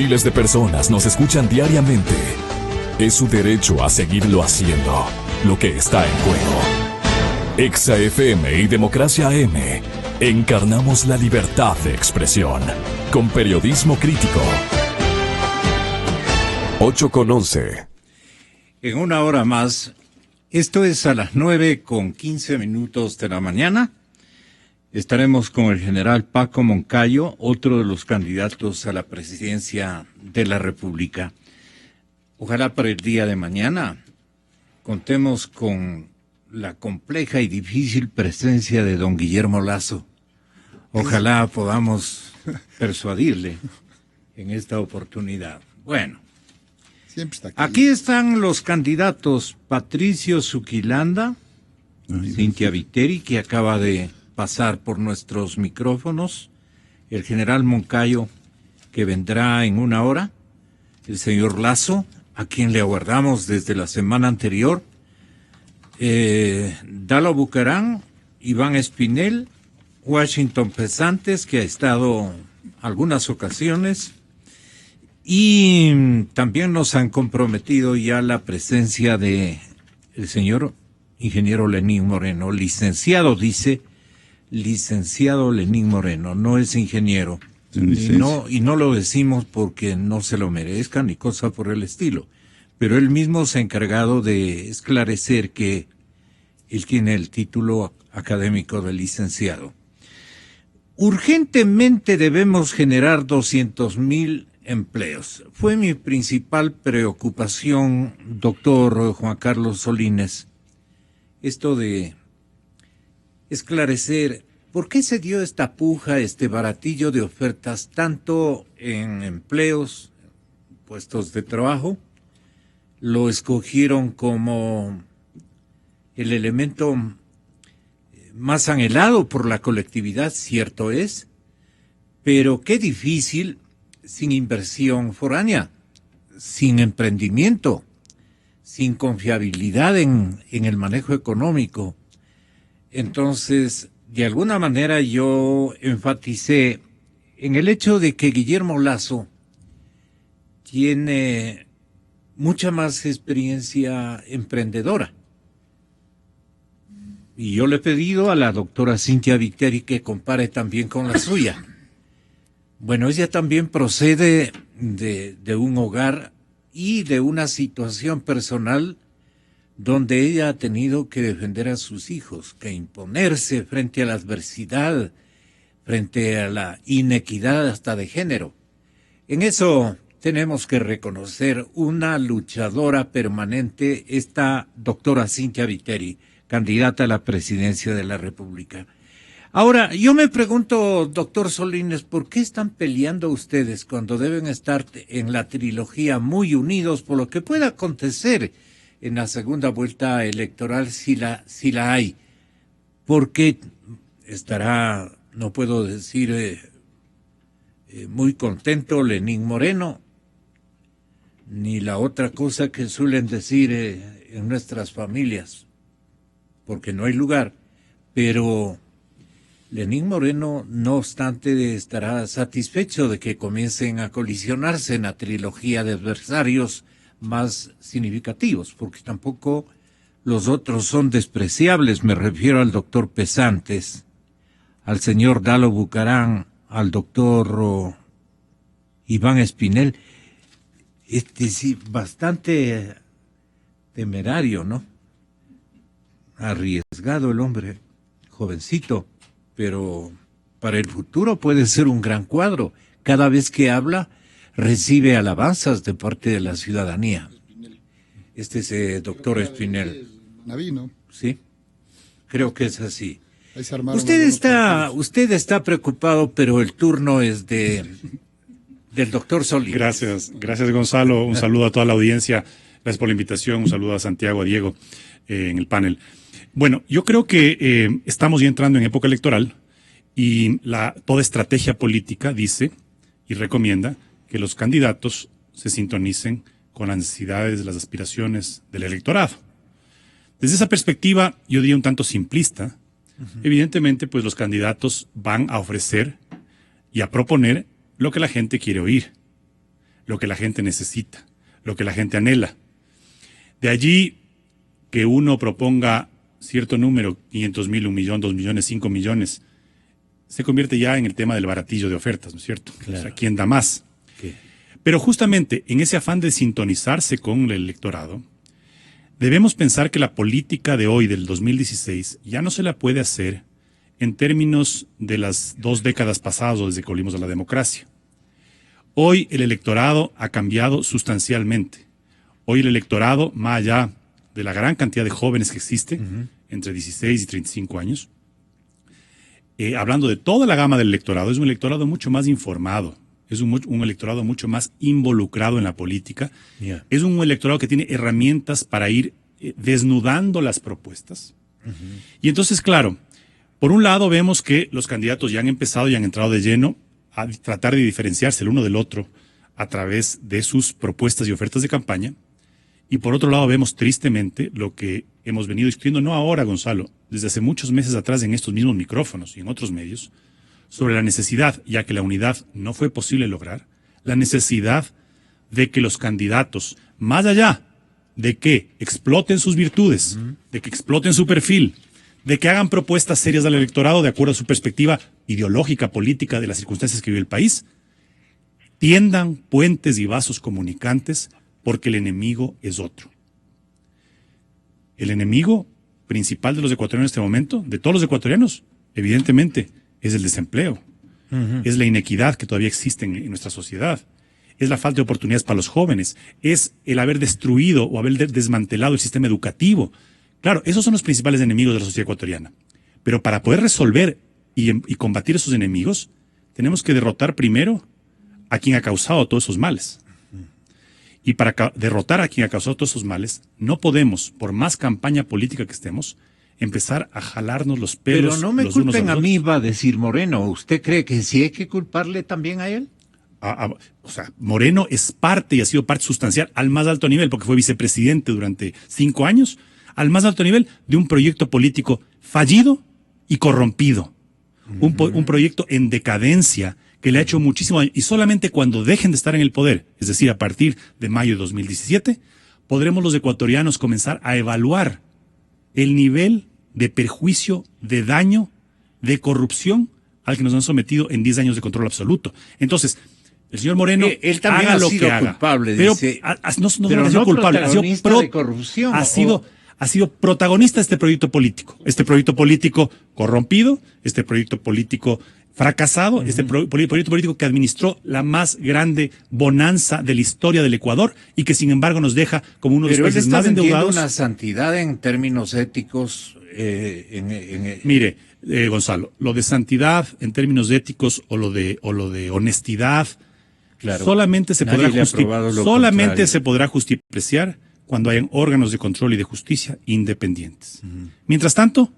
Miles de personas nos escuchan diariamente. Es su derecho a seguirlo haciendo. Lo que está en juego. Exa FM y Democracia AM. Encarnamos la libertad de expresión. Con periodismo crítico. 8:11. En una hora más, esto es a las 9:15 de la mañana. Estaremos con el general Paco Moncayo, otro de los candidatos a la presidencia de la República. Ojalá para el día de mañana contemos con la compleja y difícil presencia de don Guillermo Lasso. Ojalá podamos persuadirle en esta oportunidad. Bueno, siempre está aquí están los candidatos: Patricio Zuquilanda, Cintia Viteri, que acaba de pasar por nuestros micrófonos, el general Moncayo, que vendrá en una hora, el señor Lasso, a quien le aguardamos desde la semana anterior, Dalo Bucarán, Iván Espinel, Washington Pesantes, que ha estado algunas ocasiones, y también nos han comprometido ya la presencia de el señor ingeniero Lenín Moreno, licenciado, dice, licenciado Lenín Moreno, no es ingeniero, y no lo decimos porque no se lo merezca ni cosa por el estilo, pero él mismo se ha encargado de esclarecer que él tiene el título académico de licenciado. Urgentemente debemos generar 200,000 empleos. Fue mi principal preocupación, doctor Juan Carlos Solines, esto de esclarecer por qué se dio esta puja, este baratillo de ofertas, tanto en empleos, puestos de trabajo. Lo escogieron como el elemento más anhelado por la colectividad, cierto es, pero qué difícil sin inversión foránea, sin emprendimiento, sin confiabilidad en el manejo económico. Entonces, de alguna manera yo enfaticé en el hecho de que Guillermo Lasso tiene mucha más experiencia emprendedora. Y yo le he pedido a la doctora Cintia Viteri que compare también con la suya. Bueno, ella también procede de un hogar y de una situación personal donde ella ha tenido que defender a sus hijos, que imponerse frente a la adversidad, frente a la inequidad hasta de género. En eso tenemos que reconocer una luchadora permanente, esta doctora Cintia Viteri, candidata a la presidencia de la República. Ahora, yo me pregunto, doctor Solines, ¿por qué están peleando ustedes cuando deben estar en la trilogía muy unidos por lo que pueda acontecer en la segunda vuelta electoral, si la hay? ¿Por qué estará, no puedo decir, muy contento Lenín Moreno, ni la otra cosa que suelen decir en nuestras familias, porque no hay lugar, pero Lenín Moreno, no obstante, estará satisfecho de que comiencen a colisionarse en la trilogía de adversarios más significativos, porque tampoco los otros son despreciables. Me refiero al doctor Pesantes, al señor Dalo Bucarán, al doctor Iván Espinel. Sí, bastante temerario, ¿no? Arriesgado el hombre, jovencito, pero para el futuro puede ser un gran cuadro. Cada vez que habla, recibe alabanzas de parte de la ciudadanía. Este es doctor Espinel. Navino. Sí, creo que es así. Usted está preocupado, pero el turno es del doctor Solís. Gracias Gonzalo, un saludo a toda la audiencia, gracias por la invitación, un saludo a Santiago, a Diego en el panel. Bueno, yo creo que estamos ya entrando en época electoral y toda estrategia política dice y recomienda que los candidatos se sintonicen con las necesidades, las aspiraciones del electorado. Desde esa perspectiva, yo diría un tanto simplista, evidentemente pues los candidatos van a ofrecer y a proponer lo que la gente quiere oír. lo que la gente necesita, lo que la gente anhela. De allí que uno proponga cierto número, 500,000, 1,000,000, 2,000,000, 5,000,000, se convierte ya en el tema del baratillo de ofertas, ¿no es cierto? Claro. O sea, ¿quién da más? ¿Qué? Pero justamente en ese afán de sintonizarse con el electorado, debemos pensar que la política de hoy, del 2016, ya no se la puede hacer en términos de las 2 décadas pasadas o desde que volvimos a la democracia. Hoy el electorado ha cambiado sustancialmente. Hoy el electorado, más allá de la gran cantidad de jóvenes que existe, entre 16 y 35 años, hablando de toda la gama del electorado, es un electorado mucho más informado, es un electorado mucho más involucrado en la política, es un electorado que tiene herramientas para ir desnudando las propuestas. Y entonces, claro, por un lado vemos que los candidatos ya han empezado y han entrado de lleno a tratar de diferenciarse el uno del otro a través de sus propuestas y ofertas de campaña. Y por otro lado vemos tristemente lo que hemos venido discutiendo, no ahora, Gonzalo, desde hace muchos meses atrás en estos mismos micrófonos y en otros medios, sobre la necesidad, ya que la unidad no fue posible lograr, la necesidad de que los candidatos, más allá de que exploten sus virtudes, de que exploten su perfil, de que hagan propuestas serias al electorado de acuerdo a su perspectiva ideológica, política de las circunstancias que vive el país, tiendan puentes y vasos comunicantes porque el enemigo es otro. El enemigo principal de los ecuatorianos en este momento, de todos los ecuatorianos, evidentemente, es el desempleo, es la inequidad que todavía existe en nuestra sociedad, es la falta de oportunidades para los jóvenes, es el haber destruido o haber desmantelado el sistema educativo. Claro, esos son los principales enemigos de la sociedad ecuatoriana. Pero para poder resolver y combatir esos enemigos, tenemos que derrotar primero a quien ha causado todos esos males. Y para derrotar a quien ha causado todos esos males, no podemos, por más campaña política que estemos, empezar a jalarnos los pelos. Pero no me los unos culpen los a mí, otros. va a decir Moreno. ¿Usted cree que sí hay que culparle también a él? O sea, Moreno es parte y ha sido parte sustancial al más alto nivel, porque fue vicepresidente durante 5 años, al más alto nivel de un proyecto político fallido y corrompido. Un proyecto en decadencia que le ha hecho muchísimo daño. Y solamente cuando dejen de estar en el poder, es decir, a partir de mayo de 2017, podremos los ecuatorianos comenzar a evaluar el nivel de perjuicio, de daño, de corrupción al que nos han sometido en 10 años de control absoluto. Entonces, el señor Moreno Él también haga ha lo sido que haga. culpable, Pero dice. no Pero ha sido no culpable, protagonista de corrupción, ha sido protagonista de este proyecto político. Este proyecto político corrompido, este proyecto político fracasado, este proyecto político que administró la más grande bonanza de la historia del Ecuador y que sin embargo nos deja como uno de los Pero él países está más vendiendo endeudados. una santidad en términos éticos. Mire, Gonzalo, lo de santidad en términos éticos o lo de honestidad, Claro, solamente se nadie podrá le ha probado lo solamente contrario. se podrá justipreciar cuando hayan órganos de control y de justicia independientes. Mientras tanto,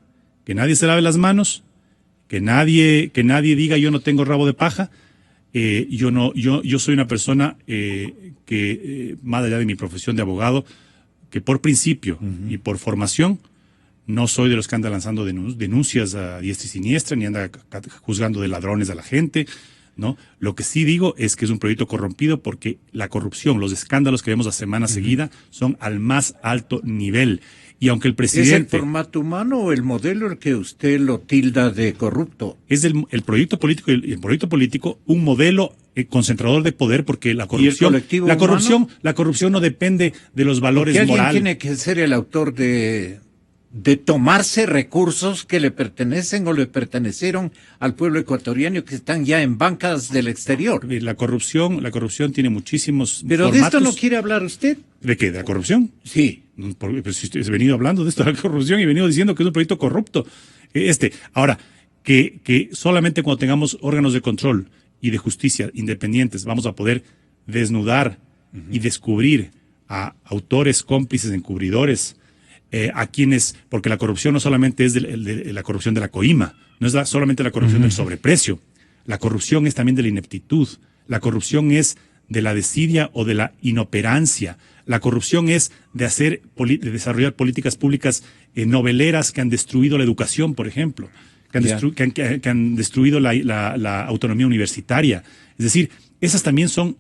que nadie se lave las manos, que nadie diga yo no tengo rabo de paja. Yo soy una persona que más allá de mi profesión de abogado, que por principio y por formación no soy de los que anda lanzando denuncias a diestra y siniestra, ni anda juzgando de ladrones a la gente, ¿no? Lo que sí digo es que es un proyecto corrompido porque la corrupción, los escándalos que vemos a semana seguida son al más alto nivel. Y aunque el presidente... ¿Es el formato humano o el modelo el que usted lo tilda de corrupto? Es el proyecto político, el proyecto político, un modelo concentrador de poder, porque la corrupción, la corrupción no depende de los valores Porque morales. alguien tiene que ser el autor de tomarse recursos que le pertenecen o le pertenecieron al pueblo ecuatoriano y que están ya en bancas del exterior. La corrupción tiene muchísimos Pero formatos. de esto no quiere hablar usted. ¿De qué? ¿De la corrupción? Sí. Pues he venido hablando de esto de la corrupción y he venido diciendo que es un proyecto corrupto. Ahora, que solamente cuando tengamos órganos de control y de justicia independientes vamos a poder desnudar y descubrir a autores, cómplices, encubridores, a quienes, porque la corrupción no solamente es de la corrupción de la coima, no es solamente la corrupción del sobreprecio, la corrupción es también de la ineptitud, la corrupción es de la desidia o de la inoperancia, la corrupción es de desarrollar políticas públicas noveleras que han destruido la educación, por ejemplo, que han destruido la autonomía universitaria. Es decir, esas también son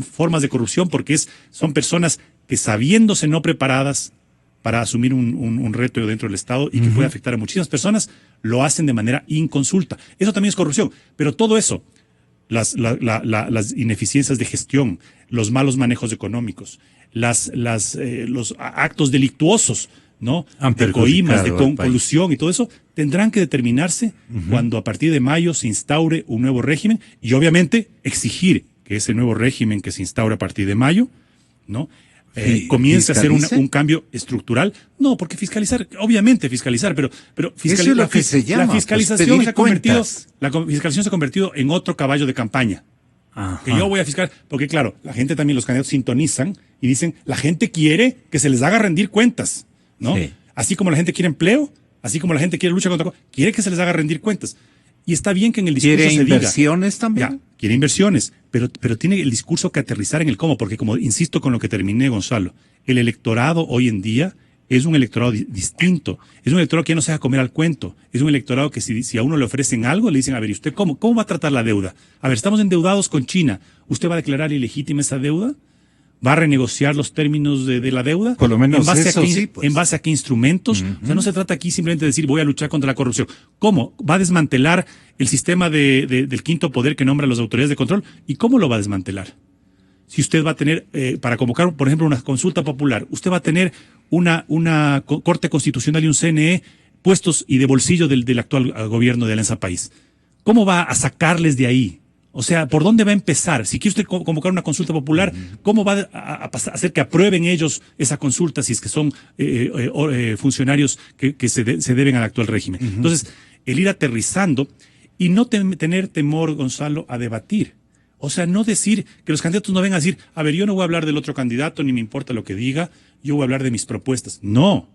formas de corrupción porque son personas que sabiéndose no preparadas para asumir un reto dentro del Estado y que puede afectar a muchísimas personas, lo hacen de manera inconsulta. Eso también es corrupción, pero todo eso, las ineficiencias de gestión, los malos manejos económicos, los actos delictuosos, ¿no? De coimas, de colusión y todo eso, tendrán que determinarse cuando a partir de mayo se instaure un nuevo régimen y obviamente exigir que ese nuevo régimen que se instaure a partir de mayo, ¿no? Comience a hacer un cambio estructural. No, porque obviamente fiscalizar, pero eso es lo que se llama, la fiscalización se ha convertido en otro caballo de campaña. Ajá. Que yo voy a fiscalizar, porque claro, la gente también, los candidatos sintonizan y dicen, la gente quiere que se les haga rendir cuentas, ¿no? Sí. Así como la gente quiere empleo, así como la gente quiere lucha contra, quiere que se les haga rendir cuentas. Y está bien que en el discurso se diga. ¿Quiere inversiones también? Ya, quiere inversiones, pero tiene el discurso que aterrizar en el cómo, porque como insisto con lo que terminé, Gonzalo, el electorado hoy en día es un electorado distinto. Es un electorado que ya no se deja comer al cuento. Es un electorado que si a uno le ofrecen algo, le dicen, a ver, ¿y usted cómo va a tratar la deuda? A ver, estamos endeudados con China. ¿Usted va a declarar ilegítima esa deuda? ¿Va a renegociar los términos de la deuda? Por lo menos ¿En base a qué instrumentos? O sea, no se trata aquí simplemente de decir voy a luchar contra la corrupción. ¿Cómo? ¿Va a desmantelar el sistema del quinto poder que nombra las autoridades de control? ¿Y cómo lo va a desmantelar? Si usted va a tener, para convocar, por ejemplo, una consulta popular, usted va a tener una Corte Constitucional y un CNE puestos y de bolsillo del actual gobierno de Alianza País. ¿Cómo va a sacarles de ahí? O sea, ¿por dónde va a empezar? Si quiere usted convocar una consulta popular, ¿cómo va a hacer que aprueben ellos esa consulta si es que son funcionarios que se deben al actual régimen? Entonces, el ir aterrizando y no tener temor, Gonzalo, a debatir. O sea, no decir que los candidatos no vengan a decir, a ver, yo no voy a hablar del otro candidato, ni me importa lo que diga, yo voy a hablar de mis propuestas. No.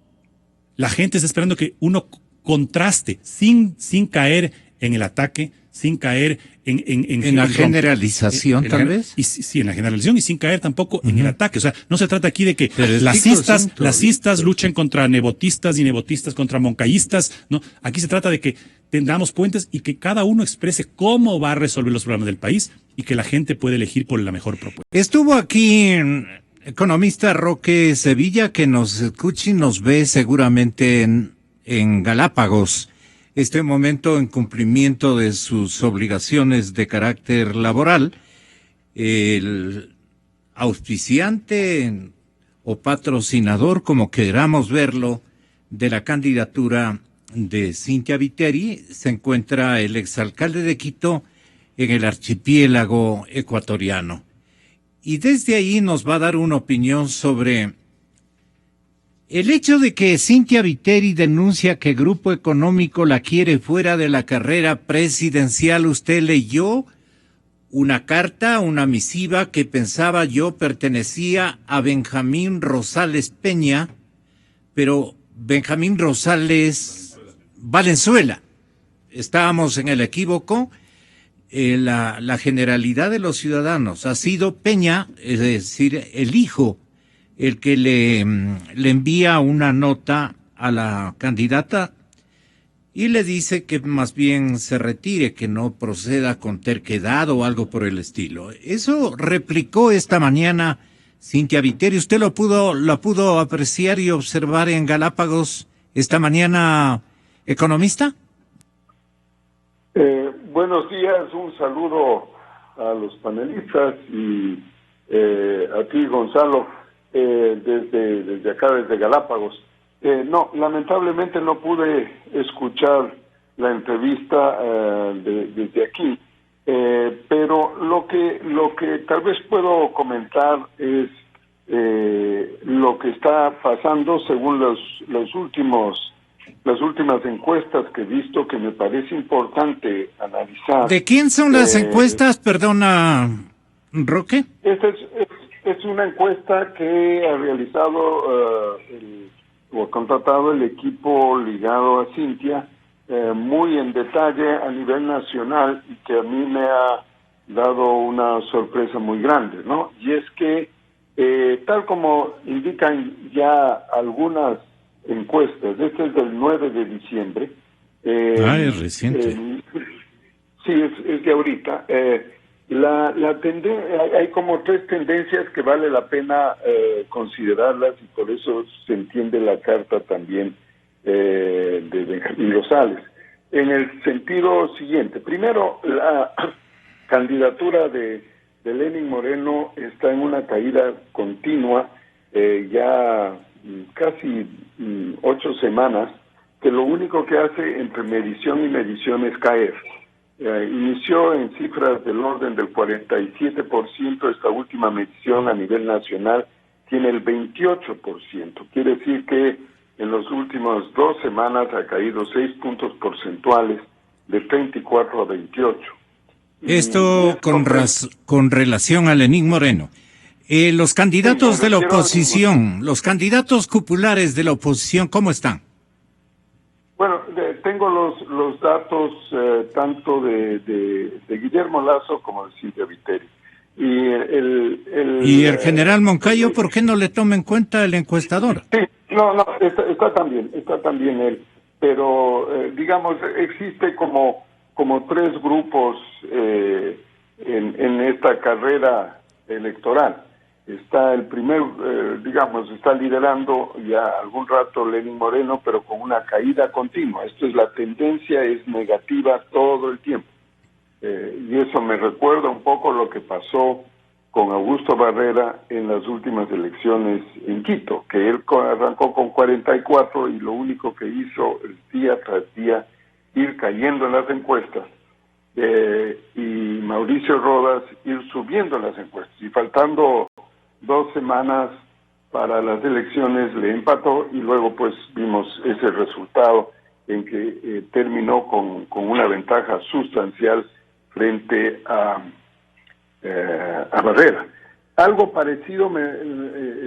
La gente está esperando que uno contraste sin caer en el ataque, sin caer en la generalización, tal vez. Sí, en la generalización y sin caer tampoco en el ataque. O sea, no se trata aquí de que las cistas luchen contra nebotistas y nebotistas contra moncayistas, ¿no? Aquí se trata de que tengamos puentes y que cada uno exprese cómo va a resolver los problemas del país y que la gente puede elegir por la mejor propuesta. Estuvo aquí economista Roque Sevilla, que nos escucha y nos ve seguramente en Galápagos. Este momento en cumplimiento de sus obligaciones de carácter laboral, el auspiciante o patrocinador, como queramos verlo, de la candidatura de Cynthia Viteri, se encuentra el exalcalde de Quito en el archipiélago ecuatoriano. Y desde ahí nos va a dar una opinión sobre el hecho de que Cynthia Viteri denuncia que Grupo Económico la quiere fuera de la carrera presidencial. ¿Usted leyó una carta, una misiva que pensaba yo pertenecía a Benjamín Rosales Peña, pero Benjamín Rosales Valenzuela? Estábamos en el equívoco. La generalidad de los ciudadanos ha sido Peña, es decir, el hijo, el que le envía una nota a la candidata y le dice que más bien se retire, que no proceda con terquedad o algo por el estilo. Eso replicó esta mañana Cynthia Viteri. ¿Usted lo pudo apreciar y observar en Galápagos esta mañana, economista? Buenos días, un saludo a los panelistas y a ti, Gonzalo. Desde acá, desde Galápagos. No, lamentablemente no pude escuchar la entrevista desde aquí, pero lo que tal vez puedo comentar es lo que está pasando según las últimas encuestas que he visto, que me parece importante analizar. ¿De quién son las encuestas? Perdona, Roque. Es una encuesta que ha realizado o ha contratado el equipo ligado a Cynthia, muy en detalle a nivel nacional, y que a mí me ha dado una sorpresa muy grande, ¿no? Y es que, tal como indican ya algunas encuestas, este es del 9 de diciembre. Es reciente. Sí, es de ahorita. Hay como tres tendencias que vale la pena considerarlas, y por eso se entiende la carta también de Benjamín Rosales. En el sentido siguiente: primero, la candidatura de Lenín Moreno está en una caída continua, ya casi 8 semanas, que lo único que hace entre medición y medición es caer. Inició en cifras del orden del 47%, esta última medición a nivel nacional tiene el 28%. Quiere decir que en las últimas 2 semanas ha caído 6 puntos porcentuales, de 34 a 28. Esto con relación a Lenín Moreno. Los candidatos de la oposición, los candidatos populares de la oposición, ¿cómo están? Bueno, tengo los datos tanto de Guillermo Lasso como de Cintia Viteri. ¿Y el general Moncayo, por qué no le toma en cuenta el encuestador? Sí, no, está también él. Pero, digamos, existe como 3 grupos en esta carrera electoral. Está el primero, está liderando ya algún rato Lenín Moreno, pero con una caída continua. La tendencia es negativa todo el tiempo. Y eso me recuerda un poco lo que pasó con Augusto Barrera en las últimas elecciones en Quito, que él arrancó con 44 y lo único que hizo es día tras día ir cayendo en las encuestas, y Mauricio Rodas ir subiendo en las encuestas, y faltando 2 semanas para las elecciones le empató, y luego pues vimos ese resultado en que terminó con una ventaja sustancial frente a Barrera. Algo parecido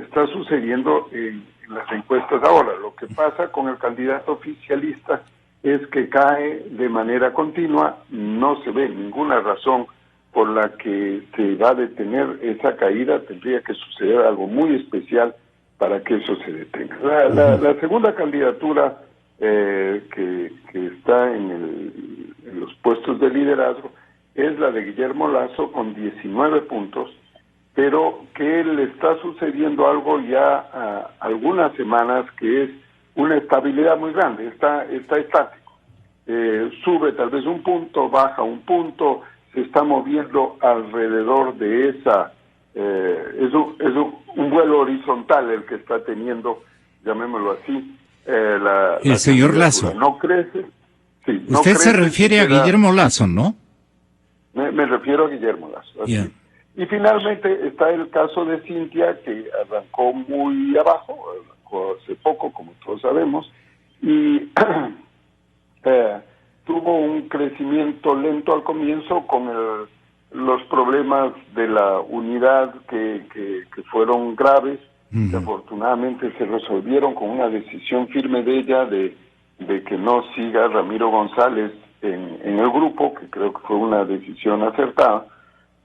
está sucediendo en las encuestas ahora. Lo que pasa con el candidato oficialista es que cae de manera continua, no se ve ninguna razón por la que se va a detener esa caída. Tendría que suceder algo muy especial para que eso se detenga. La segunda candidatura que está en los puestos de liderazgo es la de Guillermo Lasso con 19 puntos, pero que le está sucediendo algo ya algunas semanas, que es una estabilidad muy grande. Está estático, sube tal vez un punto, baja un punto, se está moviendo alrededor de esa, es un vuelo horizontal el que está teniendo, llamémoslo así, el señor Lasso. No crece. Sí, Usted no crece, se refiere a Guillermo Lasso, ¿no? Me refiero a Guillermo Lasso. Yeah. Y finalmente está el caso de Cintia, que arrancó muy abajo, arrancó hace poco, como todos sabemos, y tuvo un crecimiento lento al comienzo con los problemas de la unidad que fueron graves, que afortunadamente se resolvieron con una decisión firme de ella de que no siga Ramiro González en el grupo, que creo que fue una decisión acertada.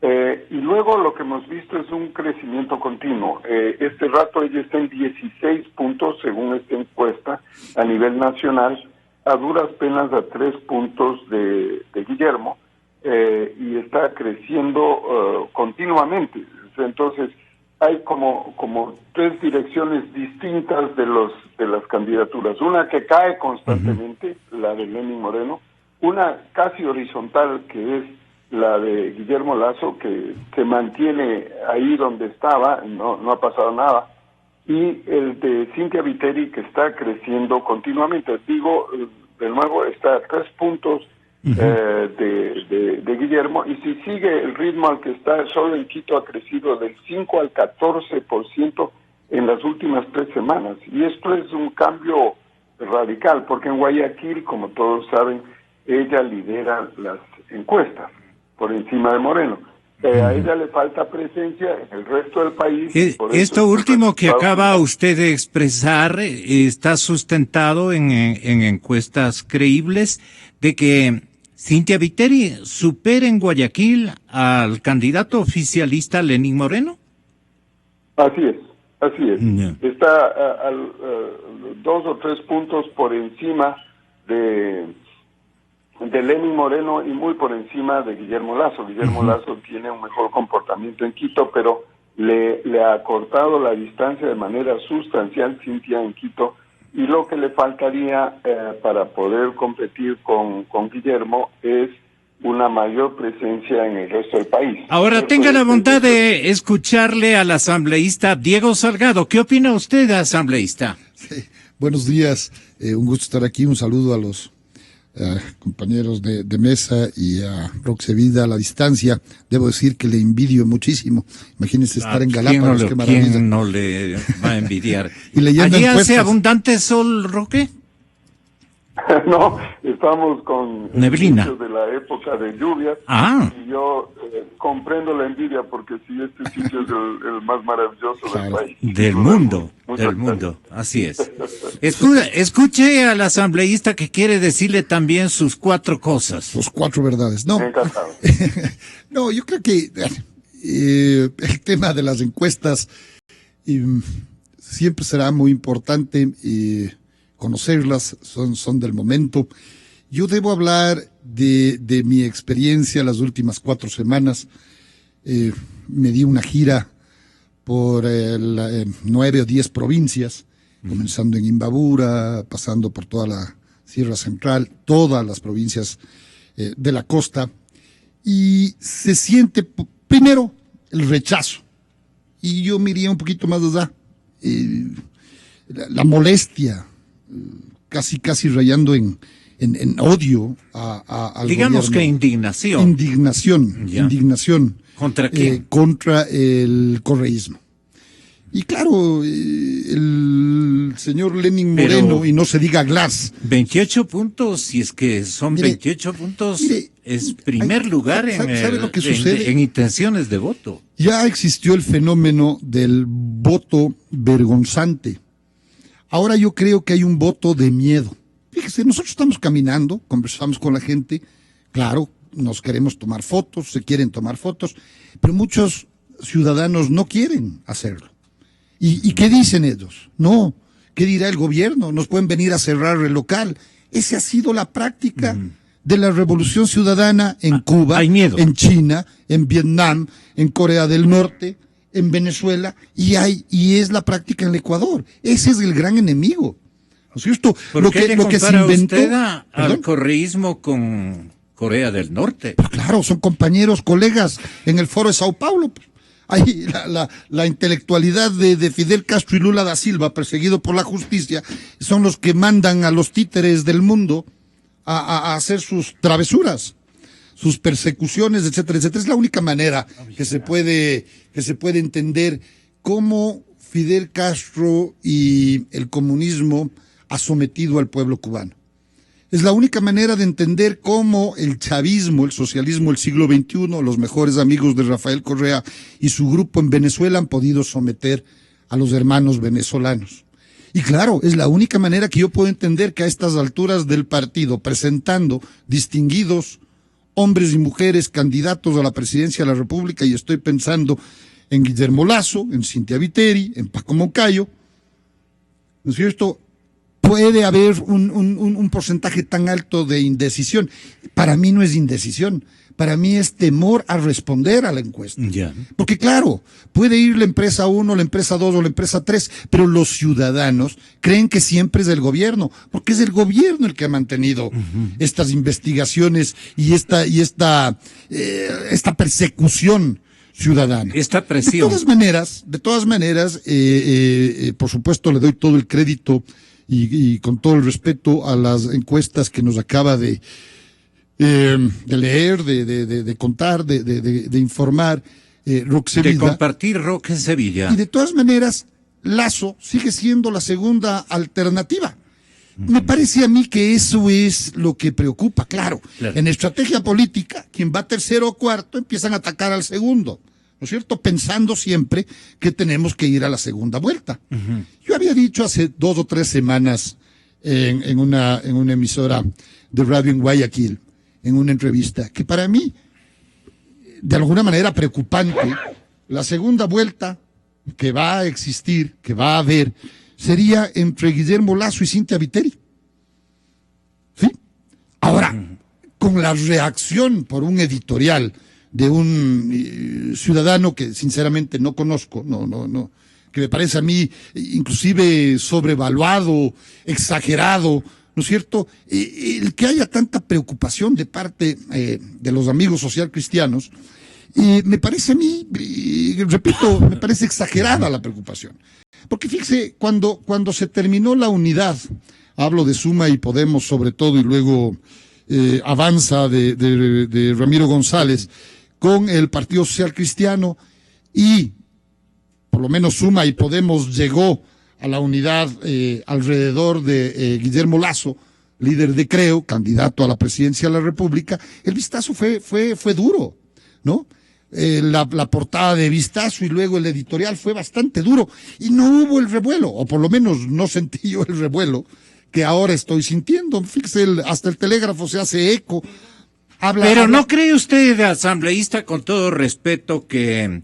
Y luego lo que hemos visto es un crecimiento continuo. Este rato ella está en 16 puntos según esta encuesta a nivel nacional, a duras penas a 3 puntos de Guillermo, y está creciendo continuamente. Entonces hay como 3 direcciones distintas de las candidaturas. Una que cae constantemente, la de Lenín Moreno; una casi horizontal, que es la de Guillermo Lasso, que se mantiene ahí donde estaba, no ha pasado nada; y el de Cintia Viteri, que está creciendo continuamente. Digo, de nuevo, está a 3 puntos de Guillermo, y si sigue el ritmo al que está, solo en Quito ha crecido del 5 al 14% en las últimas 3 semanas. Y esto es un cambio radical, porque en Guayaquil, como todos saben, ella lidera las encuestas por encima de Moreno. A ella le falta presencia en el resto del país. Esto último que acaba usted de expresar está sustentado en encuestas creíbles de que Cintia Viteri supera en Guayaquil al candidato oficialista Lenín Moreno. Así es. Está 2 o 3 puntos por encima de de Lenín Moreno y muy por encima de Guillermo Lasso. Guillermo Lasso tiene un mejor comportamiento en Quito, pero le ha acortado la distancia de manera sustancial Cynthia en Quito, y lo que le faltaría para poder competir con Guillermo es una mayor presencia en el resto del país. Ahora tenga la bondad de escucharle al asambleísta Diego Salgado. ¿Qué opina usted, asambleísta? Sí, buenos días, un gusto estar aquí, un saludo a los compañeros de mesa y a Roque Vida a la distancia. Debo decir que le envidio muchísimo. Imagínense estar en Galápagos, qué maravilla. ¿Quién no le va a envidiar? Y leyendo ¿Allí encuestas. hace abundante sol, Roque? No, estamos con neblina de la época de lluvias. Y yo comprendo la envidia, porque sí, este sitio es el más maravilloso del país. Del mundo, así es. Escuche al asambleísta que quiere decirle también sus 4 cosas. Sus 4 verdades, ¿no? Encantado. No, yo creo que el tema de las encuestas siempre será muy importante conocerlas, son del momento. Yo debo hablar de mi experiencia las últimas 4 semanas. Me di una gira por 9 o 10 provincias, comenzando en Imbabura, pasando por toda la Sierra Central, todas las provincias de la costa, y se siente primero el rechazo, y yo me iría un poquito más allá, la molestia, casi rayando en odio al digamos gobierno. que Indignación. ¿Contra quién? Contra el correísmo. Y claro, el señor Lenín Moreno, y no se diga Glass. 28 puntos, si es que son 28 puntos, es primer lugar ¿sabe lo que sucede? En intenciones de voto. Ya existió el fenómeno del voto vergonzante. Ahora yo creo que hay un voto de miedo. Fíjese, nosotros estamos caminando, conversamos con la gente, claro, nos queremos tomar fotos, se quieren tomar fotos, pero muchos ciudadanos no quieren hacerlo. ¿Y qué dicen ellos? No, ¿qué dirá el gobierno? Nos pueden venir a cerrar el local. Esa ha sido la práctica de la revolución ciudadana en Cuba, en China, en Vietnam, en Corea del Norte, en Venezuela, y es la práctica en el Ecuador. Ese es el gran enemigo. ¿No es cierto? Lo que se inventó usted al correísmo con Corea del Norte. Pero claro, son compañeros, colegas en el Foro de Sao Paulo. Ahí la intelectualidad de Fidel Castro y Lula da Silva, perseguido por la justicia, son los que mandan a los títeres del mundo a hacer sus travesuras, sus persecuciones, etcétera, etcétera. Es la única manera que se puede entender cómo Fidel Castro y el comunismo ha sometido al pueblo cubano. Es la única manera de entender cómo el chavismo, el socialismo del siglo XXI, los mejores amigos de Rafael Correa y su grupo en Venezuela han podido someter a los hermanos venezolanos. Y claro, es la única manera que yo puedo entender que a estas alturas del partido, presentando distinguidos hombres y mujeres candidatos a la presidencia de la República, y estoy pensando en Guillermo Lasso, en Cynthia Viteri, en Paco Moncayo, ¿no es cierto?, puede haber un porcentaje tan alto de indecisión. Para mí no es indecisión, para mí es temor a responder a la encuesta. Porque claro, puede ir la empresa 1, la empresa 2 o la empresa 3, pero los ciudadanos creen que siempre es el gobierno, porque es el gobierno el que ha mantenido estas investigaciones y esta persecución ciudadana. Esta presión. De todas maneras, por supuesto le doy todo el crédito y con todo el respeto a las encuestas que nos acaba de leer, de contar, de informar Roque Sevilla. De compartir Roque Sevilla. Y de todas maneras, Lasso sigue siendo la segunda alternativa. Me parece a mí que eso es lo que preocupa, claro. En estrategia política, quien va tercero o cuarto empiezan a atacar al segundo, ¿no es cierto? Pensando siempre que tenemos que ir a la segunda vuelta. Yo había dicho hace 2 o 3 semanas en una emisora de radio en Guayaquil, en una entrevista, que para mí, de alguna manera preocupante, la segunda vuelta que va a existir, que va a haber, sería entre Guillermo Lasso y Cynthia Viteri. ¿Sí? Ahora, con la reacción por un editorial de un ciudadano que sinceramente no conozco, que me parece a mí inclusive sobrevaluado, exagerado, ¿no es cierto? El que haya tanta preocupación de parte de los amigos social cristianos, me parece a mí, repito, me parece exagerada la preocupación. Porque fíjese, cuando se terminó la unidad, hablo de Suma y Podemos sobre todo, y luego Avanza de Ramiro González, con el Partido Social Cristiano, y por lo menos Suma y Podemos llegó a la unidad alrededor de Guillermo Lasso, líder de Creo, candidato a la presidencia de la República. El vistazo fue duro, ¿no? La portada de Vistazo y luego el editorial fue bastante duro y no hubo el revuelo, o por lo menos no sentí yo el revuelo que ahora estoy sintiendo. Fíjese, hasta el Telégrafo se hace eco. Pero ¿no cree usted, asambleísta, con todo respeto, que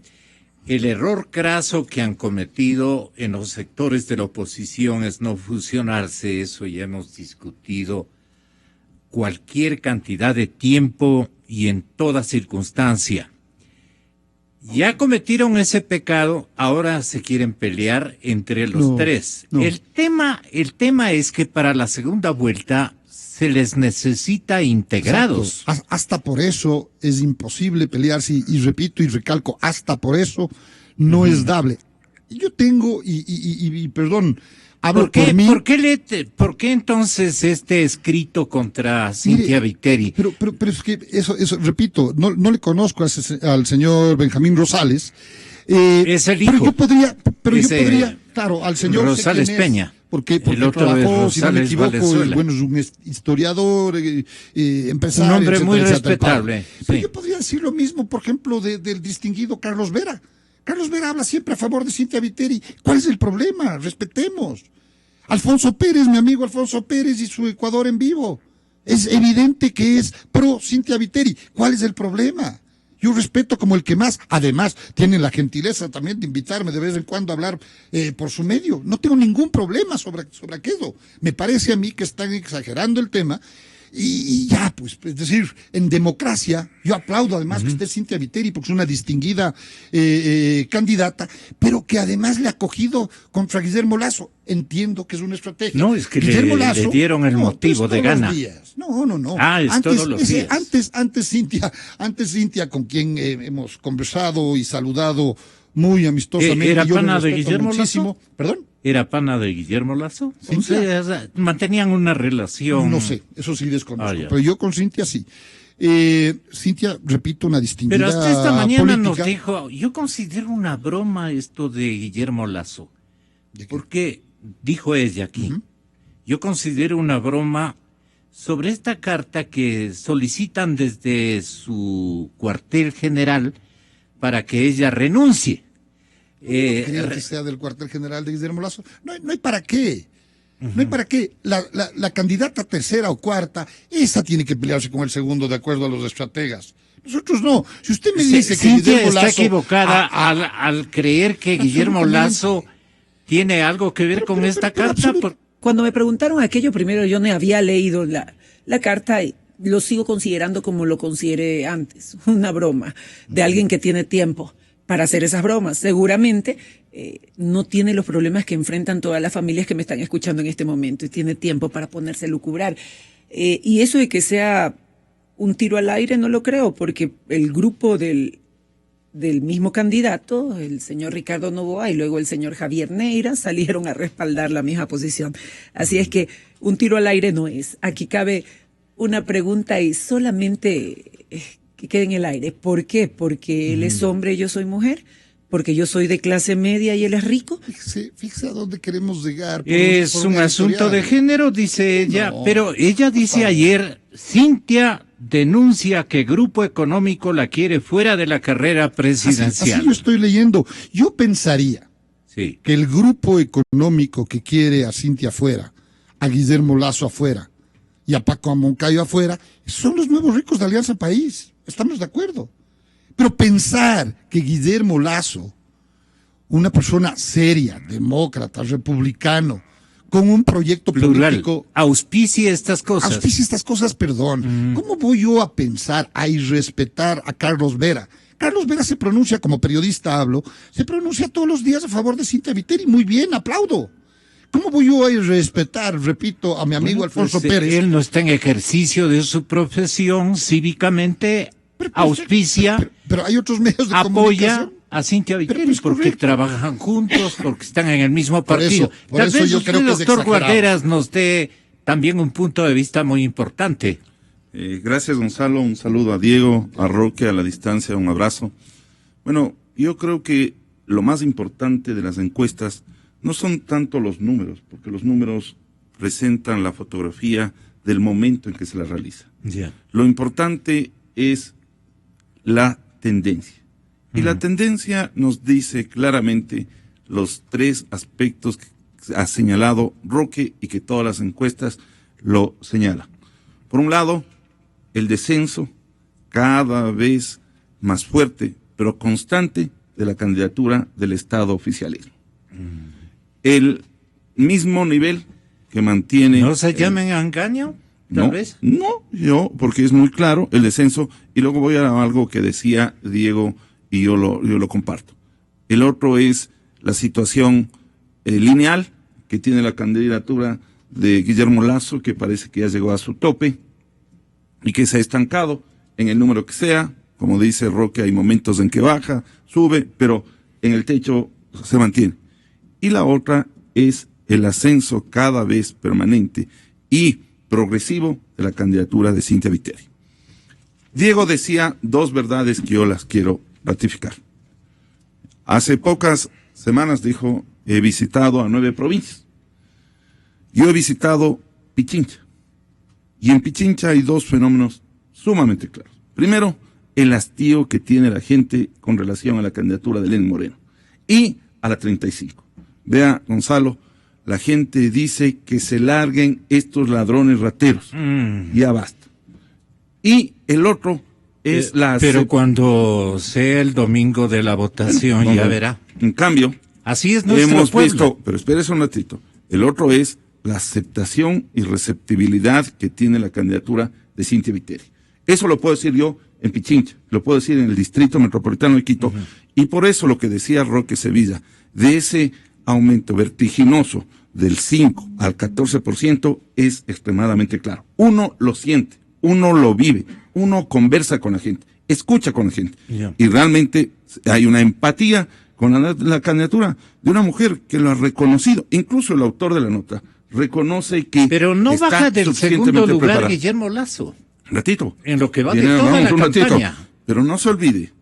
el error craso que han cometido en los sectores de la oposición es no fusionarse? Eso ya hemos discutido cualquier cantidad de tiempo y en toda circunstancia. Ya cometieron ese pecado, ahora se quieren pelear entre los tres. No. El tema es que para la segunda vuelta se les necesita integrados. Exacto. Hasta por eso es imposible pelearse, y repito y recalco, hasta por eso no es dable. Yo tengo, y perdón, hablo por mí. ¿Por qué entonces este escrito contra Cynthia Viteri? Pero es que eso, repito, no le conozco al señor Benjamín Rosales. Es el hijo. Pero yo podría, claro, al señor Rosales Peña. Porque el otro trabajó, es si no me equivoco, Valenzuela. es un historiador, empresario. Un hombre etcétera, muy etcétera, respetable. Pero Sí. yo podría decir lo mismo, por ejemplo, del distinguido Carlos Vera. Carlos Vera habla siempre a favor de Cynthia Viteri. ¿Cuál es el problema? Respetemos. Alfonso Pérez, mi amigo Alfonso Pérez y su Ecuador en vivo. Es evidente que es pro Cynthia Viteri. ¿Cuál es el problema? Yo respeto como el que más. Además, tienen la gentileza también de invitarme de vez en cuando a hablar por su medio. No tengo ningún problema sobre aquello. Me parece a mí que están exagerando el tema. Y ya, pues, es decir, en democracia, yo aplaudo además que esté Cynthia Viteri porque es una distinguida candidata, pero que además le ha cogido contra Guillermo Lasso. Entiendo que es una estrategia. No, es que Guillermo le dieron el motivo de gana. No. Ah, es todos los días. Antes Cynthia, con quien hemos conversado y saludado muy amistosamente. ¿Era yo le pana de respeto Guillermo muchísimo. Lasso? ¿Perdón? ¿Era pana de Guillermo Lasso? Sí, O sea, mantenían una relación. No sé, eso sí desconozco. Ya. Pero yo con Cynthia sí. Cynthia, repito, una distinguida Pero hasta esta mañana política. nos dijo, yo considero una broma esto de Guillermo Lasso. ¿De qué? Porque, dijo ella aquí, yo considero una broma sobre esta carta que solicitan desde su cuartel general para que ella renuncie. Creo que sea del cuartel general de Guillermo Lasso. No hay para qué. No hay para qué. La candidata tercera o cuarta, esa tiene que pelearse con el segundo de acuerdo a los estrategas. Nosotros no. Si usted me dice que Cynthia Guillermo está Lasso equivocada al creer que Guillermo Lasso tiene algo que ver con esta carta. Cuando me preguntaron aquello, primero yo no había leído la carta y lo sigo considerando como lo consideré antes, una broma de alguien que tiene tiempo para hacer esas bromas. Seguramente no tiene los problemas que enfrentan todas las familias que me están escuchando en este momento y tiene tiempo para ponerse a lucubrar. Y eso de que sea un tiro al aire no lo creo, porque el grupo del mismo candidato, el señor Ricardo Noboa y luego el señor Javier Neira, salieron a respaldar la misma posición. Así es que un tiro al aire no es. Aquí cabe una pregunta y solamente que quede en el aire. ¿Por qué? ¿Porque él es hombre y yo soy mujer? ¿Porque yo soy de clase media y él es rico? Fíjese a dónde queremos llegar. Es un asunto de género, dice ella, pero ella dice ayer, Cynthia denuncia que Grupo Económico la quiere fuera de la carrera presidencial. Así yo estoy leyendo. Yo pensaría Sí. que el grupo económico que quiere a Cynthia afuera, a Guillermo Lasso afuera y a Paco Moncayo afuera, son los nuevos ricos de Alianza País. Estamos de acuerdo. Pero pensar que Guillermo Lasso, una persona seria, demócrata, republicano, con un proyecto político. Auspicia estas cosas. Auspicia estas cosas, perdón. ¿Cómo voy yo a pensar, a irrespetar a Carlos Vera? Carlos Vera se pronuncia, como periodista hablo, se pronuncia todos los días a favor de Cynthia Viteri. Muy bien, aplaudo. ¿Cómo voy yo a irrespetar, repito, a mi amigo Alfonso Pérez? Él no está en ejercicio de su profesión cívicamente, auspicia, pero hay otros medios de apoya comunicación. a Cynthia Viteri pues, porque correcto. trabajan juntos, porque están en el mismo Por partido. eso Tal vez yo usted, creo que es doctor exagerado. Guarderas, nos dé también un punto de vista muy importante. Gracias, Gonzalo. Un saludo a Diego, a Roque, a la distancia, un abrazo. Bueno, yo creo que lo más importante de las encuestas no son tanto los números, porque los números presentan la fotografía del momento en que se la realiza. Yeah. Lo importante es la tendencia. Y la tendencia nos dice claramente los tres aspectos que ha señalado Roque y que todas las encuestas lo señalan. Por un lado, el descenso cada vez más fuerte, pero constante, de la candidatura del Estado oficialismo. El mismo nivel que mantiene... ¿No se llamen a engaño, tal vez? No, porque es muy claro el descenso, y luego voy a algo que decía Diego, y yo lo comparto. El otro es la situación lineal que tiene la candidatura de Guillermo Lasso, que parece que ya llegó a su tope, y que se ha estancado en el número que sea. Como dice Roque, hay momentos en que baja, sube, pero en el techo se mantiene. Y la otra es el ascenso cada vez permanente y progresivo de la candidatura de Cynthia Viteri. Diego decía dos verdades que yo las quiero ratificar. Hace pocas semanas dijo, he visitado a 9 provincias. Yo he visitado Pichincha. Y en Pichincha hay dos fenómenos sumamente claros. Primero, el hastío que tiene la gente con relación a la candidatura de Lenín Moreno y a la 35. Vea, Gonzalo, la gente dice que se larguen estos ladrones rateros. Ya basta. Y el otro es Pero cuando sea el domingo de la votación, ya verá. En cambio, así es nuestro hemos pueblo. visto, pero espérese un ratito, el otro es la aceptación y receptibilidad que tiene la candidatura de Cynthia Viteri. Eso lo puedo decir yo en Pichincha, lo puedo decir en el Distrito Metropolitano de Quito, y por eso lo que decía Roque Sevilla, de ese aumento vertiginoso del 5 al 14% es extremadamente claro. Uno lo siente, uno lo vive, uno conversa con la gente, escucha con la gente, y realmente hay una empatía con la candidatura de una mujer que lo ha reconocido, incluso el autor de la nota reconoce que pero no está baja del segundo suficientemente lugar preparada. Guillermo Lasso. Ratito. En lo que va de Viene, toda vamos, la un ratito. campaña. Pero no se olvide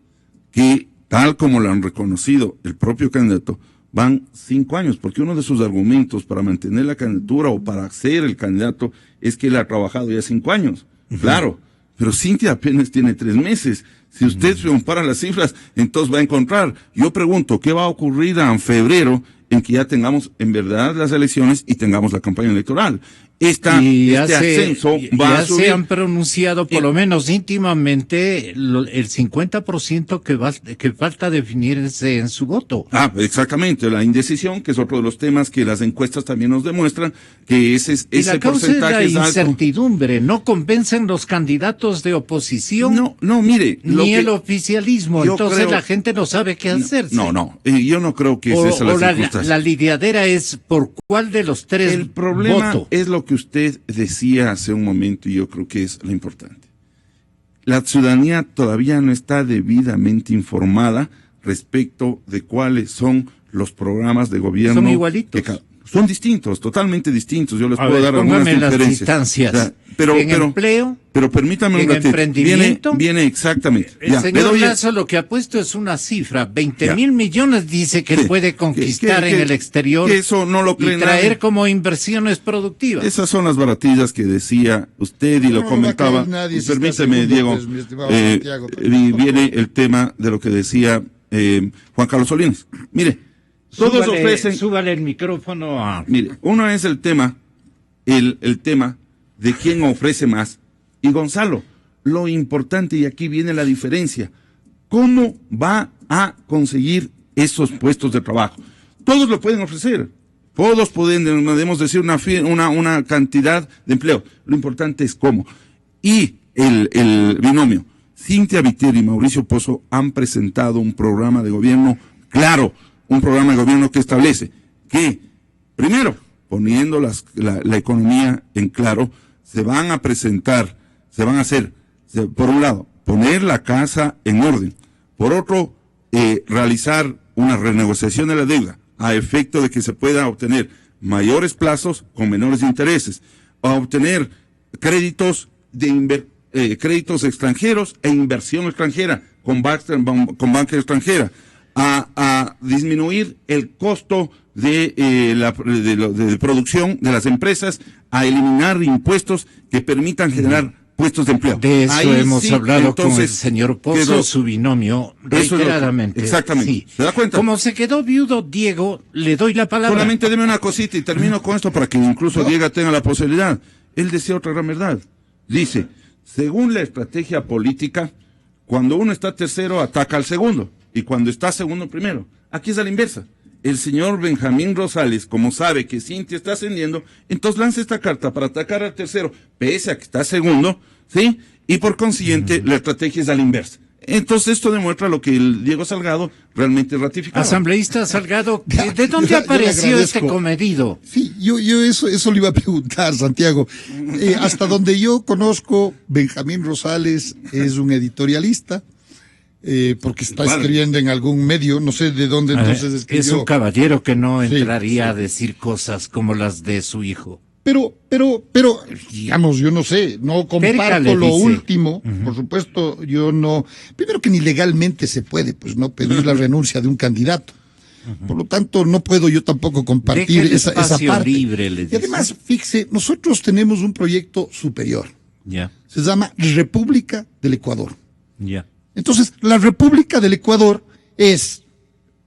que, tal como lo han reconocido el propio candidato, van 5 años, porque uno de sus argumentos para mantener la candidatura o para ser el candidato es que él ha trabajado ya 5 años. Claro, pero Cynthia apenas tiene 3 meses. Si usted se compara las cifras, entonces va a encontrar. Yo pregunto, ¿qué va a ocurrir en febrero en que ya tengamos en verdad las elecciones y tengamos la campaña electoral? Ascenso va a subir. Se han pronunciado, por lo menos íntimamente, el 50% que falta definirse en su voto. Exactamente, la indecisión, que es otro de los temas que las encuestas también nos demuestran, que ese la causa porcentaje es la es alto. incertidumbre, no convencen los candidatos de oposición. No, mire. Ni el oficialismo, entonces la gente no sabe qué hacerse. Yo no creo que esa sea la circunstancia. La lidiadera es por cuál de los tres El problema voto. es lo que usted decía hace un momento, y yo creo que es lo importante. La ciudadanía todavía no está debidamente informada respecto de cuáles son los programas de gobierno. Son igualitos. Son distintos, totalmente distintos. Yo les puedo dar póngame algunas las diferencias. distancias. Pero empleo, pero permítame un ratito. emprendimiento. Viene exactamente. El señor Lasso lo que ha puesto es una cifra, 20,000 millones dice que puede conquistar en el exterior que eso no lo cree y traer nadie. como inversiones productivas. Esas son las baratillas que decía usted y lo comentaba. Permíteme, Diego, viene el tema de lo que decía Juan Carlos Solines. Mire, todos ofrecen... Súbale el micrófono a... Mire, uno es el tema, el tema de quién ofrece más. Y Gonzalo, lo importante, y aquí viene la diferencia, ¿cómo va a conseguir esos puestos de trabajo? Todos lo pueden ofrecer, Todos podemos decir una cantidad de empleo. Lo importante es cómo. Y el binomio, Cynthia Viteri y Mauricio Pozo han presentado un programa de gobierno claro, un programa de gobierno que establece que, primero, poniendo la economía en claro, se van a hacer, por un lado, poner la casa en orden, por otro, realizar una renegociación de la deuda, a efecto de que se pueda obtener mayores plazos con menores intereses, a obtener créditos créditos extranjeros e inversión extranjera con banca extranjera, a disminuir el costo de producción de las empresas, a eliminar impuestos que permitan generar puestos de empleo. De eso ahí hemos hablado entonces, con el señor Pozo, su binomio, reiteradamente. Exactamente. Sí. ¿Se da cuenta? Como se quedó viudo Diego, le doy la palabra. Solamente deme una cosita y termino con esto para que incluso Diego tenga la posibilidad. Él decía otra gran verdad. Dice, según la estrategia política, cuando uno está tercero, ataca al segundo. Y cuando está segundo, primero. Aquí es a la inversa. El señor Benjamín Rosales, como sabe que Cynthia está ascendiendo, entonces lanza esta carta para atacar al tercero, pese a que está segundo, ¿sí? Y por consiguiente, la estrategia es a la inversa. Entonces esto demuestra lo que el Diego Salgado realmente ratificaba. Asambleísta Salgado, ¿de dónde apareció este comedido? Sí, yo eso le iba a preguntar, Santiago. Hasta donde yo conozco, Benjamín Rosales es un editorialista, porque está escribiendo en algún medio, no sé de dónde entonces escribió. Es un caballero que no entraría sí. a decir cosas como las de su hijo. Pero, digamos, yo no sé, no comparto lo último, por supuesto, yo no, primero que ni legalmente se puede, pues no pedir la renuncia de un candidato. Por lo tanto, no puedo yo tampoco compartir esa parte. Libre, le dice. Y además, fíjese, nosotros tenemos un proyecto superior. Ya. Se llama República del Ecuador. Ya. Entonces, la República del Ecuador es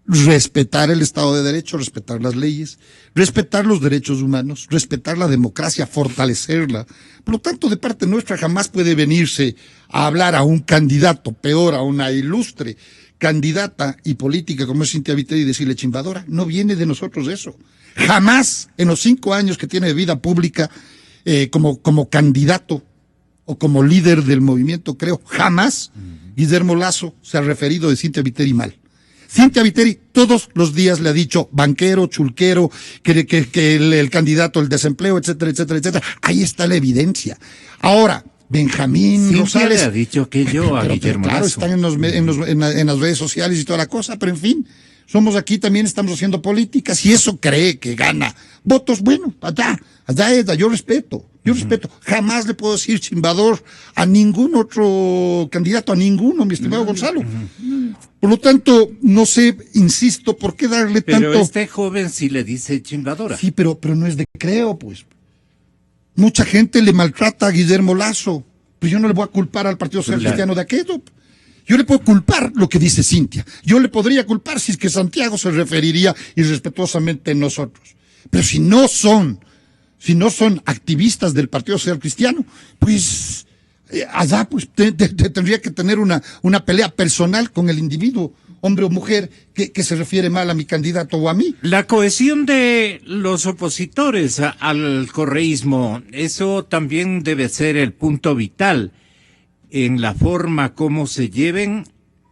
respetar el Estado de Derecho, respetar las leyes, respetar los derechos humanos, respetar la democracia, fortalecerla. Por lo tanto, de parte nuestra jamás puede venirse a hablar a un candidato, peor a una ilustre candidata y política como es Cynthia Viteri y decirle chimbadora. No viene de nosotros eso. Jamás en los 5 años que tiene de vida pública como candidato o como líder del movimiento, creo, jamás Guillermo Lasso se ha referido de Cynthia Viteri mal. Cynthia Viteri todos los días le ha dicho banquero, chulquero, que el candidato, el desempleo, etcétera, etcétera, etcétera. Ahí está la evidencia. Ahora, Benjamín Rosales. Le ha dicho que yo a Guillermo claro, Lasso. están en las redes sociales y toda la cosa, pero en fin, somos aquí también, estamos haciendo política. Si eso cree que gana votos, bueno, allá es, yo respeto. Jamás le puedo decir chimbador a ningún otro candidato, a ninguno, mi estimado Gonzalo. Por lo tanto, no sé, insisto, ¿por qué darle tanto? Pero este joven sí le dice chimbadora. Sí, pero no es de creo, pues. Mucha gente le maltrata a Guillermo Lasso. Pues yo no le voy a culpar al Partido Social Cristiano de aquello. Yo le puedo culpar lo que dice Cynthia. Yo le podría culpar si es que Santiago se referiría irrespetuosamente a nosotros. Pero si no son activistas del Partido Social Cristiano, pues allá pues tendría que tener una pelea personal con el individuo, hombre o mujer, que se refiere mal a mi candidato o a mí. La cohesión de los opositores al correísmo, eso también debe ser el punto vital en la forma como se lleven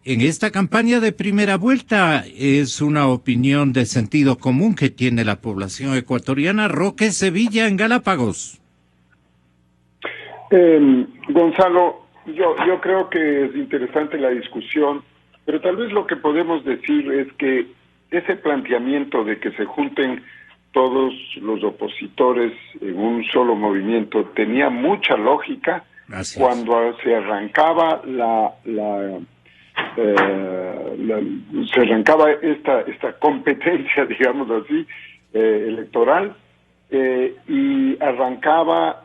en esta campaña de primera vuelta. Es una opinión de sentido común que tiene la población ecuatoriana. Roque Sevilla, en Galápagos. Gonzalo, yo creo que es interesante la discusión, pero tal vez lo que podemos decir es que ese planteamiento de que se junten todos los opositores en un solo movimiento tenía mucha lógica cuando se arrancaba se arrancaba esta competencia, digamos así, electoral, y arrancaba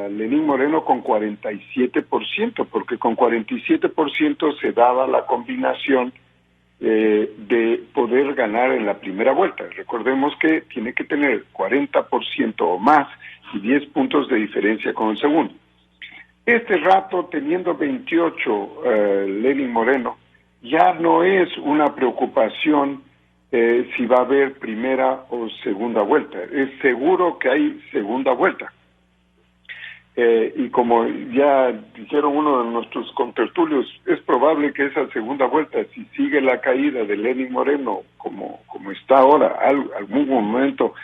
Lenín Moreno con 47%, porque con 47% se daba la combinación de poder ganar en la primera vuelta. Recordemos que tiene que tener 40% o más y 10 puntos de diferencia con el segundo. Este rato, teniendo 28 Lenín Moreno, ya no es una preocupación si va a haber primera o segunda vuelta. Es seguro que hay segunda vuelta. Y como ya dijeron uno de nuestros contertulios, es probable que esa segunda vuelta, si sigue la caída de Lenín Moreno como está ahora, algún momento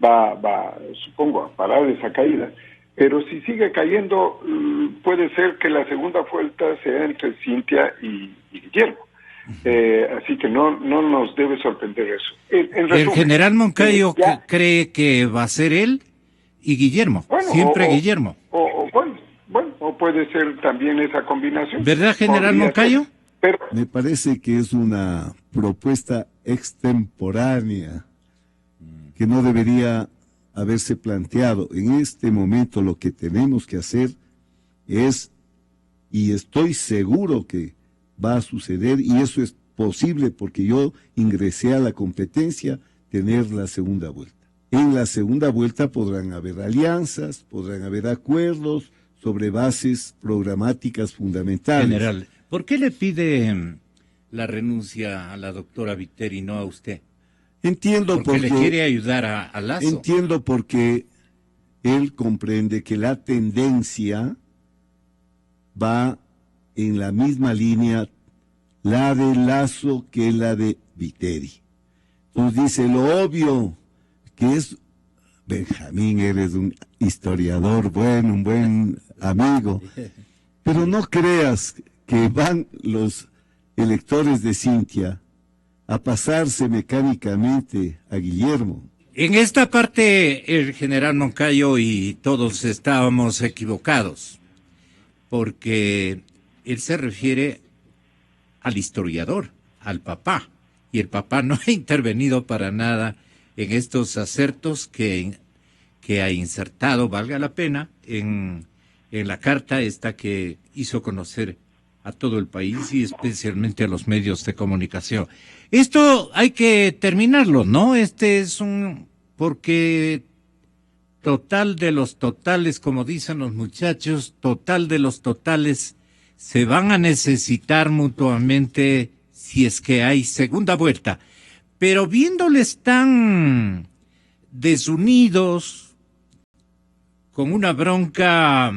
va, supongo, a parar esa caída. Pero si sigue cayendo, puede ser que la segunda vuelta sea entre Cintia y Guillermo. Así que no nos debe sorprender eso. En resumen, el general Moncayo cree que va a ser él y Guillermo, bueno, siempre Guillermo. O puede ser también esa combinación. ¿Verdad, general Moncayo? Pero Me parece que es una propuesta extemporánea que no debería haberse planteado. En este momento lo que tenemos que hacer es, y estoy seguro que va a suceder, y eso es posible porque yo ingresé a la competencia, tener la segunda vuelta. En la segunda vuelta podrán haber alianzas, podrán haber acuerdos sobre bases programáticas fundamentales. General, ¿por qué le pide la renuncia a la doctora Viteri y no a usted? Entiendo porque le quiere ayudar a Lasso. Entiendo porque él comprende que la tendencia va en la misma línea, la de Lasso que la de Viteri. Entonces dice, lo obvio que es, Benjamín, eres un historiador bueno, un buen amigo, pero no creas que van los electores de Cintia a pasarse mecánicamente a Guillermo. En esta parte el general Moncayo y todos estábamos equivocados, porque él se refiere al historiador, al papá, y el papá no ha intervenido para nada en estos acertos que ha insertado, valga la pena, en la carta esta que hizo conocer a todo el país y especialmente a los medios de comunicación. Esto hay que terminarlo, ¿no? Porque total de los totales, como dicen los muchachos, total de los totales se van a necesitar mutuamente si es que hay segunda vuelta. Pero viéndoles tan desunidos, con una bronca,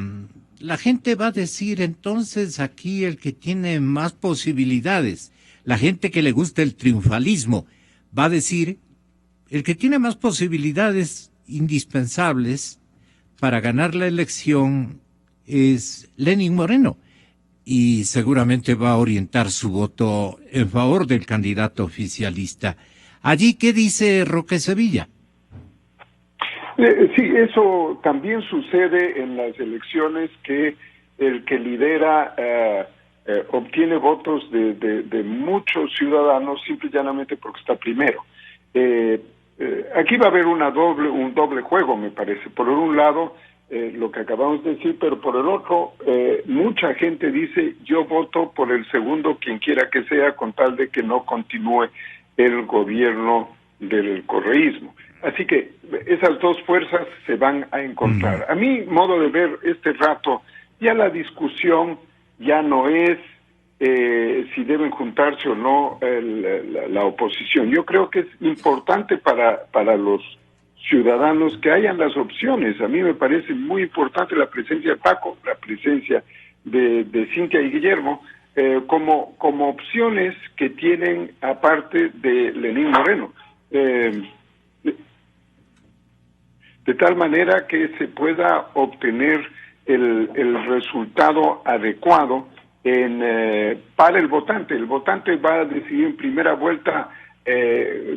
la gente va a decir entonces aquí el que tiene más posibilidades, la gente que le gusta el triunfalismo, va a decir el que tiene más posibilidades indispensables para ganar la elección es Lenín Moreno y seguramente va a orientar su voto en favor del candidato oficialista. Allí, ¿qué dice Roque Sevilla? Sí, eso también sucede en las elecciones, que el que lidera obtiene votos de muchos ciudadanos simple y llanamente porque está primero. Aquí va a haber un doble juego, me parece. Por un lado, lo que acabamos de decir, pero por el otro, mucha gente dice, yo voto por el segundo, quien quiera que sea, con tal de que no continúe el gobierno del correísmo. Así que esas dos fuerzas se van a encontrar. A mi modo de ver este rato, ya la discusión ya no es si deben juntarse o no la oposición. Yo creo que es importante para los ciudadanos que hayan las opciones. A mí me parece muy importante la presencia de Paco, la presencia de Cintia y Guillermo, como opciones que tienen aparte de Lenín Moreno. De tal manera que se pueda obtener el resultado adecuado para el votante. El votante va a decidir en primera vuelta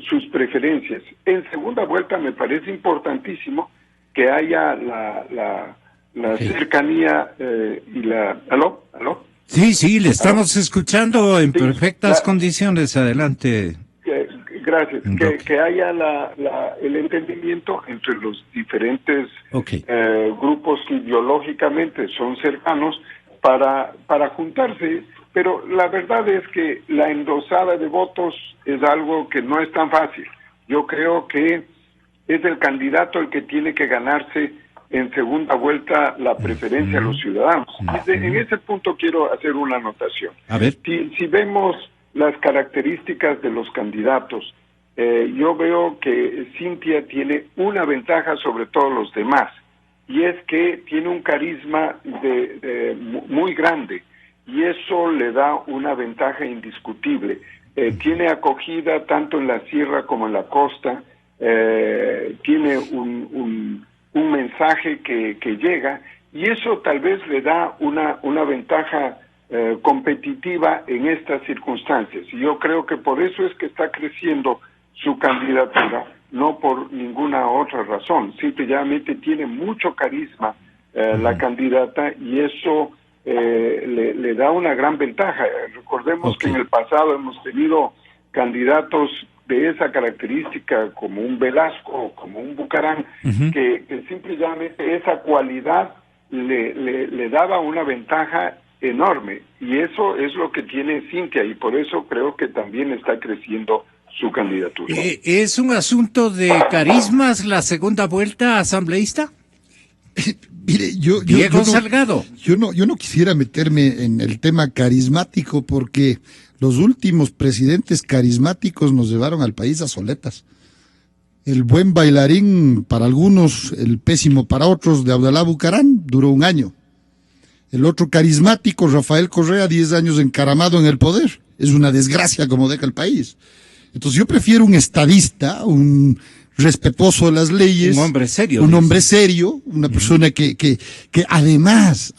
sus preferencias. En segunda vuelta me parece importantísimo que haya la cercanía y la... ¿Aló? Sí, le estamos escuchando en perfectas condiciones. Adelante. Gracias. Que haya el entendimiento entre los diferentes grupos que ideológicamente son cercanos para juntarse, pero la verdad es que la endosada de votos es algo que no es tan fácil. Yo creo que es el candidato el que tiene que ganarse en segunda vuelta la preferencia a los ciudadanos. En ese punto quiero hacer una anotación. A ver. Si vemos las características de los candidatos, yo veo que Cintia tiene una ventaja sobre todos los demás, y es que tiene un carisma muy grande, y eso le da una ventaja indiscutible. Tiene acogida tanto en la sierra como en la costa, tiene un mensaje que llega, y eso tal vez le da una ventaja competitiva en estas circunstancias. Y yo creo que por eso es que está creciendo su candidatura, no por ninguna otra razón. Simplemente tiene mucho carisma la candidata, y eso le da una gran ventaja. Recordemos que en el pasado hemos tenido candidatos de esa característica, como un Velasco o como un Bucarán, que simplemente esa cualidad le daba una ventaja enorme, y eso es lo que tiene Cintia, y por eso creo que también está creciendo su candidatura. ¿Es un asunto de carismas la segunda vuelta asambleísta? Mire, Diego Salgado. Yo no quisiera meterme en el tema carismático, porque los últimos presidentes carismáticos nos llevaron al país a soletas. El buen bailarín para algunos, el pésimo para otros, de Abdalá Bucarán, duró 1 año. El otro carismático, Rafael Correa, 10 años encaramado en el poder. Es una desgracia como deja el país. Entonces yo prefiero un estadista, un respetuoso de las leyes. Un hombre serio. Un hombre serio, una persona que además,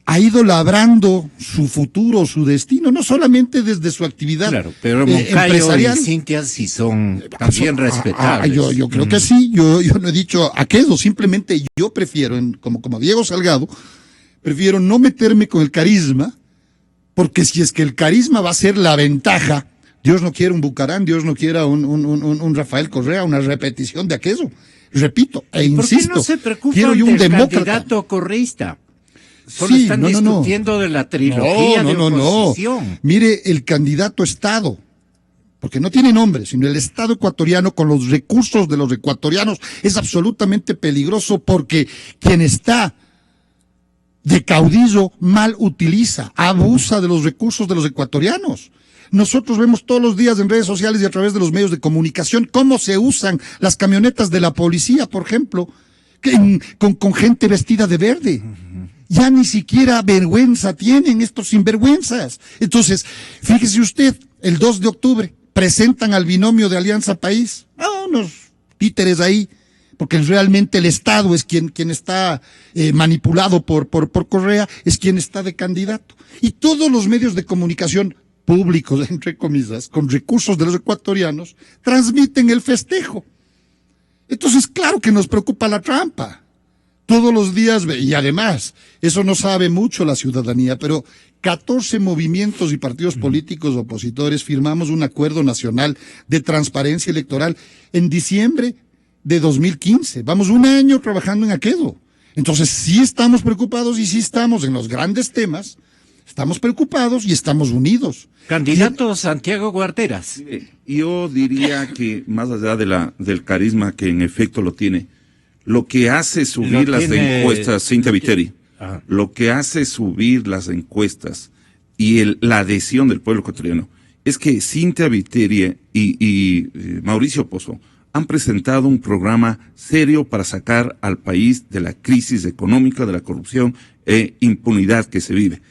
ha ido labrando su futuro, su destino, no solamente desde su actividad pero Moncayo empresarial. y Cintia sí son también respetables. Yo creo que sí, yo no he dicho aquello, simplemente yo prefiero, como Diego Salgado, prefiero no meterme con el carisma, porque si es que el carisma va a ser la ventaja, Dios no quiere un Bucarán, Dios no quiera un Rafael Correa, una repetición de aquello. Repito e insisto, ¿por qué no se preocupan quiero yo un del demócrata candidato correísta? Solo Sí, están no. discutiendo de la trilogía de oposición. No. Mire, el candidato Estado, porque no tiene nombre, sino el Estado ecuatoriano con los recursos de los ecuatorianos es absolutamente peligroso, porque quien está de caudillo mal utiliza, abusa de los recursos de los ecuatorianos. Nosotros vemos todos los días en redes sociales y a través de los medios de comunicación cómo se usan las camionetas de la policía, por ejemplo, con gente vestida de verde. Ya ni siquiera vergüenza tienen estos sinvergüenzas. Entonces, fíjese usted, el 2 de octubre presentan al binomio de Alianza País, unos títeres ahí, porque realmente el Estado es quien está manipulado por Correa, es quien está de candidato. Y todos los medios de comunicación públicos, entre comillas, con recursos de los ecuatorianos, transmiten el festejo. Entonces, claro que nos preocupa la trampa. Todos los días, y además, eso no sabe mucho la ciudadanía, pero 14 movimientos y partidos políticos opositores firmamos un acuerdo nacional de transparencia electoral en diciembre de 2015. Vamos 1 año trabajando en aquello. Entonces, sí estamos preocupados y sí estamos en los grandes temas, estamos preocupados y estamos unidos. Candidato Santiago Guarderas. Yo diría que más allá del carisma, que en efecto lo tiene, lo que hace subir las encuestas, Cintia Viteri, lo que hace subir las encuestas y la adhesión del pueblo ecuatoriano es que Cintia Viteri y Mauricio Pozo han presentado un programa serio para sacar al país de la crisis económica, de la corrupción e impunidad que se vive.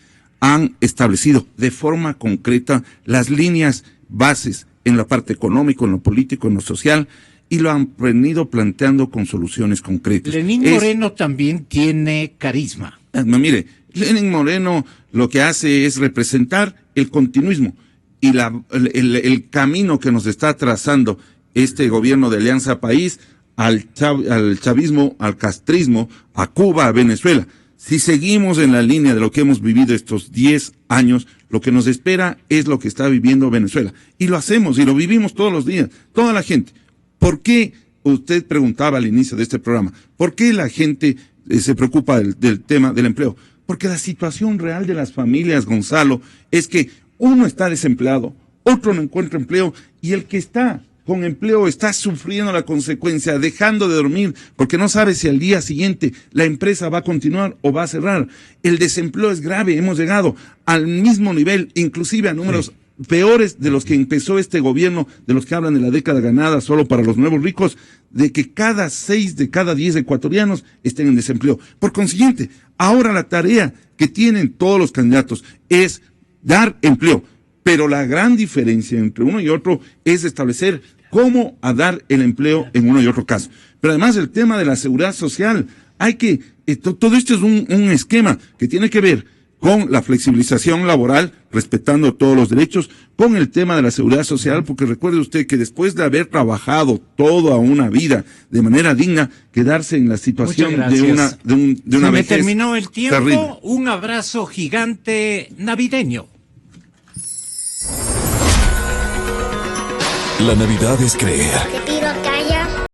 Han establecido de forma concreta las líneas bases en la parte económica, en lo político, en lo social, y lo han venido planteando con soluciones concretas. Lenín Moreno también tiene carisma. Mire, Lenín Moreno lo que hace es representar el continuismo y el camino que nos está trazando este gobierno de Alianza País al chavismo, al castrismo, a Cuba, a Venezuela. Si seguimos en la línea de lo que hemos vivido estos 10 años, lo que nos espera es lo que está viviendo Venezuela. Y lo hacemos y lo vivimos todos los días, toda la gente. ¿Por qué, usted preguntaba al inicio de este programa, por qué la gente se preocupa del tema del empleo? Porque la situación real de las familias, Gonzalo, es que uno está desempleado, otro no encuentra empleo, y el que está con empleo está sufriendo la consecuencia, dejando de dormir, porque no sabe si al día siguiente la empresa va a continuar o va a cerrar. El desempleo es grave, hemos llegado al mismo nivel, inclusive a números peores de los que empezó este gobierno, de los que hablan de la década ganada solo para los nuevos ricos, de que cada 6 de cada 10 ecuatorianos estén en desempleo. Por consiguiente, ahora la tarea que tienen todos los candidatos es dar empleo, pero la gran diferencia entre uno y otro es establecer cómo a dar el empleo en uno y otro caso. Pero además el tema de la seguridad social, hay que, todo esto es un esquema que tiene que ver con la flexibilización laboral, respetando todos los derechos, con el tema de la seguridad social, porque recuerde usted que después de haber trabajado toda una vida de manera digna, quedarse en la situación de una Se me vejez terminó el tiempo. terrible. Un abrazo gigante navideño. La Navidad es creer.